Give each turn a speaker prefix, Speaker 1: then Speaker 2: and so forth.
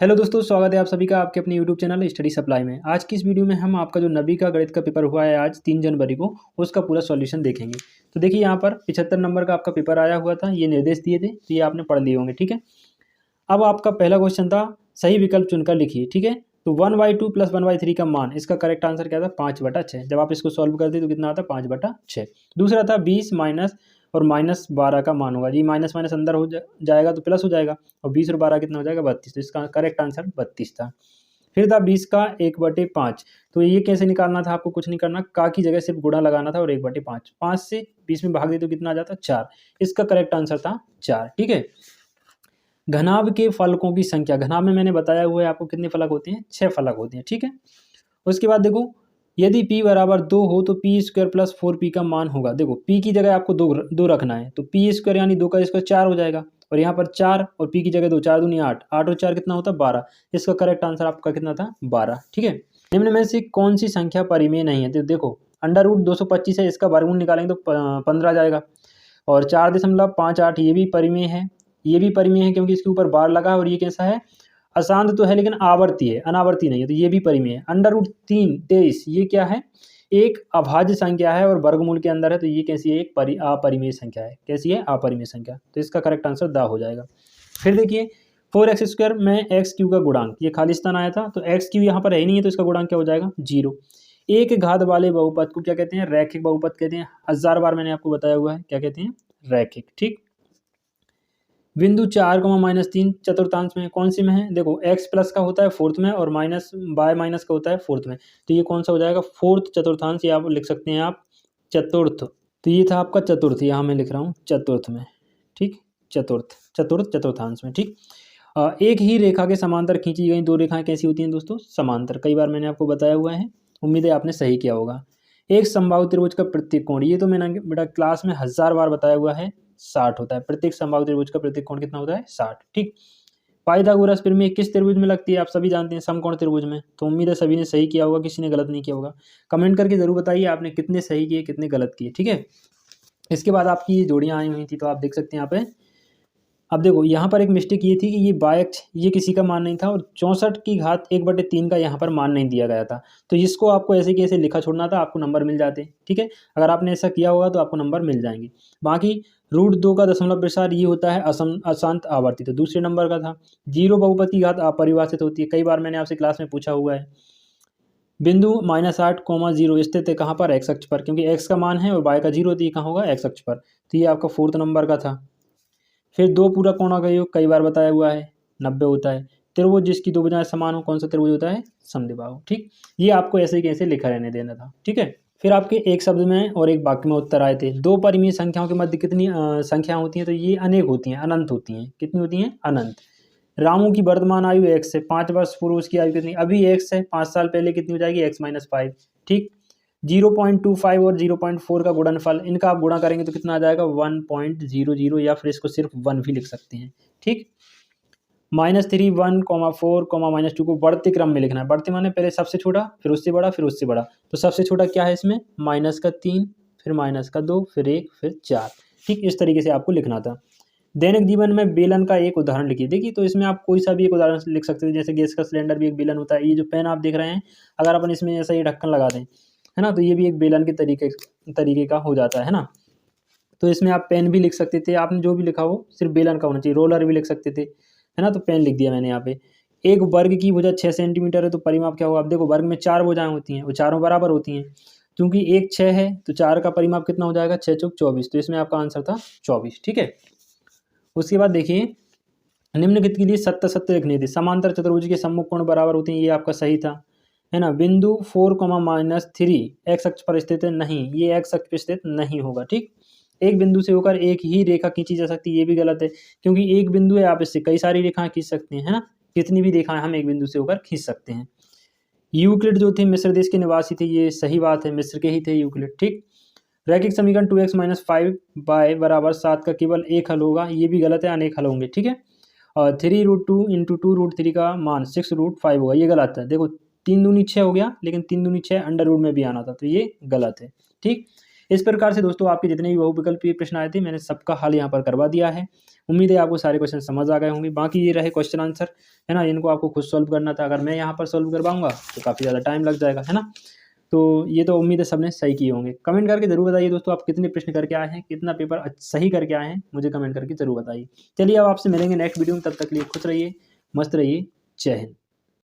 Speaker 1: Hello दोस्तों, स्वागत है आप सभी का आपके अपने यूट्यूब चैनल स्टडी सप्लाई में। आज की इस वीडियो में हम आपका जो नबी का गणित का पेपर हुआ है आज 3 जनवरी को, उसका पूरा सॉल्यूशन देखेंगे। तो देखिए यहाँ पर 75 नंबर का आपका पेपर आया हुआ था, ये निर्देश दिए थे तो ये आपने पढ़ लिए होंगे। ठीक है, अब आपका पहला क्वेश्चन था सही विकल्प चुनकर लिखिए। ठीक है, तो 1/2 + 1/3 का मान, इसका करेक्ट आंसर क्या था 5/6। जब आप इसको सॉल्व करते तो कितना आता 5/6। दूसरा था 20 माइनस और -12 का मान होगा जी, माइनस माइनस अंदर हो जाएगा तो प्लस हो जाएगा, और 20 और 12 कितना हो जाएगा 32। तो इसका करेक्ट आंसर 32 था। फिर था 20 का 1/5। तो ये कैसे निकालना था, आपको कुछ नहीं करना, का की जगह सिर्फ गुणा लगाना था और 1/5। 5 से 20 में भाग दे तो कितना आ जाता 4। इसका करेक्ट आंसर था 4। ठीक है, घनाभ के फलकों की संख्या, घनाभ में मैंने बताया हुआ है आपको कितने फलक होते हैं, 6 फलक होते हैं। ठीक है, उसके बाद देखो यदि p बराबर 2 हो तो p² + 4p का मान होगा। देखो p की जगह आपको दो रखना है, तो p² यानी 2 का स्क्वायर 4 हो जाएगा, और यहाँ पर 4 और p की जगह 2, 4 दूनी 8, 8 और 4 कितना होता है 12। इसका करेक्ट आंसर आपका कितना था 12। ठीक है, निम्न में से कौन सी संख्या परिमेय नहीं है। तो देखो √225 है, इसका वर्गमूल निकालेंगे तो 15 जाएगा, और 4.58 ये भी परिमेय है, ये भी परिमेय है क्योंकि इसके ऊपर बार लगा है, और ये कैसा है अशांत तो है लेकिन आवर्ती है, अनावर्ती नहीं है, तो ये भी परिमेय है। √323 ये क्या है, एक अभाज्य संख्या है और वर्गमूल के अंदर है, तो ये कैसी है एक अपरिमेय संख्या है। कैसी है अपरिमेय संख्या, तो इसका करेक्ट आंसर द हो जाएगा। फिर देखिए 4x² में x³ का गुणांक, ये खालिस्तान आया था, तो x³ यहाँ पर है ही नहीं है, तो इसका गुणांक क्या हो जाएगा 0। एक घात वाले बहुपद को क्या कहते हैं, रैखिक बहुपद कहते हैं। 1000 बार मैंने आपको बताया हुआ है क्या कहते हैं, रैखिक। ठीक, बिंदु 4, -3 चतुर्थांश में कौन सी में है, देखो x प्लस का होता है फोर्थ में, और बाय माइनस का होता है फोर्थ में, तो ये कौन सा हो जाएगा फोर्थ चतुर्थांश, या आप लिख सकते हैं आप चतुर्थ। तो ये था आपका चतुर्थ, यहाँ मैं लिख रहा हूँ चतुर्थ में। ठीक, चतुर्थांश में। ठीक, एक ही रेखा के समांतर खींची गई दो रेखाएं कैसी होती हैं दोस्तों, समांतर। कई बार मैंने आपको बताया हुआ है, उम्मीद है आपने सही किया होगा। एक समबाहु त्रिभुज का प्रत्येक कोण, ये तो मैंने बेटा क्लास में 1000 बार बताया हुआ है, 60 होता है। प्रत्येक समबाहु त्रिभुज का प्रत्येक कोण कितना होता है 60। ठीक, पाइथागोरस प्रमेय किस त्रिभुज में लगती है, आप सभी जानते हैं समकोण त्रिभुज में। तो उम्मीद है सभी ने सही किया होगा, किसी ने गलत नहीं किया होगा। कमेंट करके जरूर बताइए आपने कितने सही किए कितने गलत किए। ठीक है, इसके बाद आपकी ये जोड़ियां आई हुई थी, तो आप देख सकते हैं यहाँ पे। अब देखो यहाँ पर एक मिस्टेक ये थी कि ये बायक्स ये किसी का मान नहीं था, और 64 की घात 1/3 का यहाँ पर मान नहीं दिया गया था, तो इसको आपको ऐसे कैसे लिखा छोड़ना था, आपको नंबर मिल जाते। ठीक है, अगर आपने ऐसा किया होगा तो आपको नंबर मिल जाएंगे। बाकी √2 का दशमलव प्रसार ये होता है अशांत आवर्ती, तो दूसरे नंबर का था। 0 बहुपद की घात अपरिभाषित होती है, कई बार मैंने आपसे क्लास में पूछा हुआ है। बिंदु -8, 0 स्थित है कहाँ पर, एक्स अक्ष पर, क्योंकि एक्स का मान है और वाई का 0, तो ये कहाँ होगा एक्स अक्ष पर, तो ये आपका फोर्थ नंबर का था। फिर दो पूरक कोणों का योग कई बार बताया हुआ है, 90 होता है। त्रिभुज जिसकी दो भुजाएं समान हो, कौन सा त्रिभुज होता है, समद्विबाहु। ठीक, ये आपको ऐसे कैसे लिखा रहने देना था। ठीक है, फिर आपके एक शब्द में और एक वाक्य में उत्तर आए थे। दो परिमेय संख्याओं के मध्य कितनी संख्या होती हैं, तो ये अनेक होती हैं, अनंत होती हैं। कितनी होती हैं, अनंत। रामू की वर्तमान आयु x है, 5 वर्ष पूर्व उसकी आयु कितनी, अभी x है, 5 साल पहले कितनी हो जाएगी x - 5। ठीक, 0.25 और 0.4 का गुणनफल, इनका आप गुणा करेंगे तो कितना आ जाएगा 1.00, या फिर इसको सिर्फ 1 भी लिख सकते हैं। ठीक, -3, 1, 4, -2 को बढ़ते क्रम में लिखना है। बढ़ते माने पहले सबसे छोटा, फिर उससे बड़ा, फिर उससे बड़ा। तो सबसे छोटा क्या है इसमें, -3, फिर -2, फिर 1, फिर 4। ठीक, इस तरीके से आपको लिखना था। दैनिक जीवन में बेलन का एक उदाहरण लिखिए। देखिए तो इसमें आप कोई सा भी एक उदाहरण लिख सकते हैं, जैसे गैस का सिलेंडर भी एक बेलन होता है। ये जो पेन आप देख रहे हैं, अगर अपन इसमें ऐसा ही ढक्कन लगा दें, है ना, तो ये भी एक बेलन के तरीके का हो जाता है ना। तो इसमें आप पेन भी लिख सकते थे, आपने जो भी लिखा हो सिर्फ बेलन का होना चाहिए। रोलर भी लिख सकते थे, है ना, तो पेन लिख दिया मैंने यहाँ पे। एक वर्ग की भुजा 6 सेंटीमीटर है, तो परिमाप क्या होगा। अब देखो वर्ग में 4 भुजाएं होती हैं, वो चारों बराबर होती हैं। क्योंकि एक 6 है तो 4 का परिमाप कितना हो जाएगा, 6 चौक 24। तो इसमें आपका आंसर था 24। ठीक है, उसके बाद देखिए निम्नलिखित के लिए सत्य सत्य लिखने थे। समांतर चतुर्भुज के सम्मुख कोण बराबर होते हैं, ये आपका सही था, है ना। बिंदु 4, -3 एक्स अक्ष पर स्थित है, नहीं, ये एक्स अक्ष पर स्थित नहीं होगा। ठीक, एक बिंदु से होकर एक ही रेखा खींची जा सकती है, ये भी गलत है, क्योंकि एक बिंदु है, आप इससे कई सारी रेखाएं खींच सकते हैं, है ना। कितनी भी रेखाएं हम एक बिंदु से होकर खींच सकते हैं। यूक्लिड जो थे मिस्र देश के निवासी थे, ये सही बात है, मिस्र के ही थे यूक्लिड। ठीक, रैखिक समीकरण 2x - 5y = 7 का केवल एक हल होगा, ये भी गलत है, अनेक हल होंगे। ठीक है, और 3√2 × 2√3 का मान 6√5 होगा, ये गलत है। देखो 3 दूनी 6 हो गया, लेकिन 3 दूनी 6 अंडर रूट में भी आना था, तो ये गलत है। ठीक, इस प्रकार से दोस्तों आपके जितने भी बहुविकल्पीय प्रश्न आए थे मैंने सबका हल यहाँ पर करवा दिया है। उम्मीद है आपको सारे क्वेश्चन समझ आ गए होंगे। बाकी ये रहे क्वेश्चन आंसर, है ना, इनको आपको खुद सॉल्व करना था। अगर मैं यहाँ पर सॉल्व करवाऊंगा तो काफ़ी ज़्यादा टाइम लग जाएगा, है ना। तो ये तो उम्मीद है सबने सही किए होंगे। कमेंट करके जरूर बताइए दोस्तों आप कितने प्रश्न करके आए हैं, कितना पेपर सही करके आए हैं, मुझे कमेंट करके जरूर बताइए। चलिए अब आपसे मिलेंगे नेक्स्ट वीडियो में, तब तक के लिए खुश रहिए, मस्त रहिए, जय हिंद।